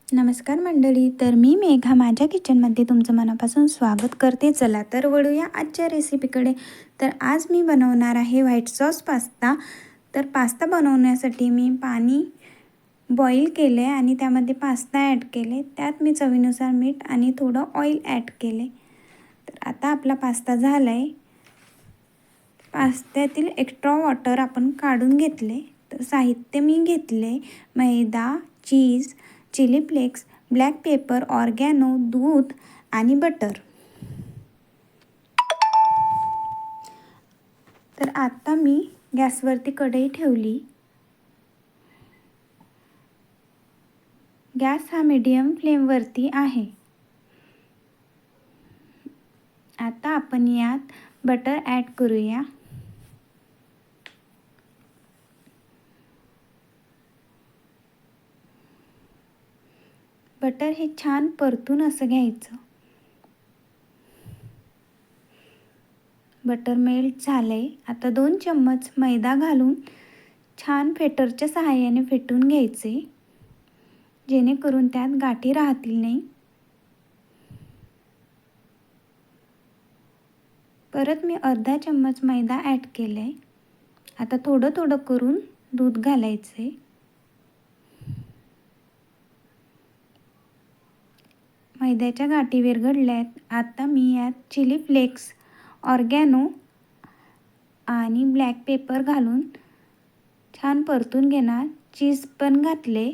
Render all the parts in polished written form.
नमस्कार मंडळी, तर मी मेघा माझ्या किचनमध्ये तुमचं मनापासून स्वागत करते. चला तर वळूया आजच्या रेसिपीकडे. तर आज मी बनवणार आहे व्हाईट सॉस पास्ता. तर पास्ता बनवण्यासाठी मी पाणी बॉईल केले आणि त्यामध्ये पास्ता ॲड केले. त्यात मी चवीनुसार मीठ आणि थोडं ऑइल ॲड केले. तर आता आपला पास्ता झाला आहे. पास्त्यातील एक्स्ट्रा वॉटर आपण काढून घेतले. तर साहित्य मी घेतले: मैदा, चीज, चिली फ्लेक्स, ब्लॅक पेपर, ऑर्गॅनो, दूध आणि बटर. तर आता मी गॅसवरती कढई ठेवली. गॅस हा मीडियम फ्लेमवरती आहे. आता आपण यात बटर ॲड करूया. बटर हे छान परतून असं घ्यायचं. बटर मेल्ट झालंय. आता 2 चम्मच मैदा घालून छान फेटरच्या सहाय्याने फेटून घ्यायचे, जेणेकरून त्यात गाठी राहतील नाही. परत मी अर्धा चम्मच मैदा ॲड केलाय. आता थोडं थोडं करून दूध घालायचे. मैद्याच्या गाठी विरघळल्यात. आता मी यात चिली फ्लेक्स, ऑर्गॅनो आणि ब्लॅक पेपर घालून छान परतून घेणार. चीज पण घातले.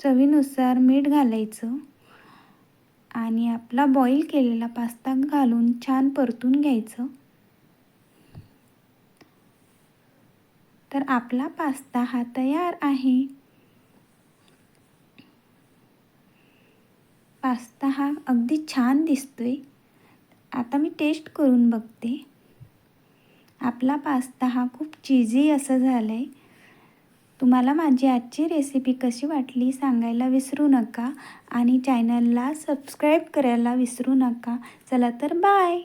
चवीनुसार मीठ घालायचं आणि आपला बॉईल केलेला पास्ता घालून छान परतून घ्यायचं. तर आपला पास्ता हा तयार आहे. पास्ता हा अगदी छान दिसतोय. आता मी टेस्ट करून बघते. आपला पास्ता हा खूप चीजी असं झालं आहे. तुम्हाला माझी आजची रेसिपी कशी वाटली सांगायला विसरू नका आणि चॅनलला सबस्क्राईब करायला विसरू नका. चला तर बाय.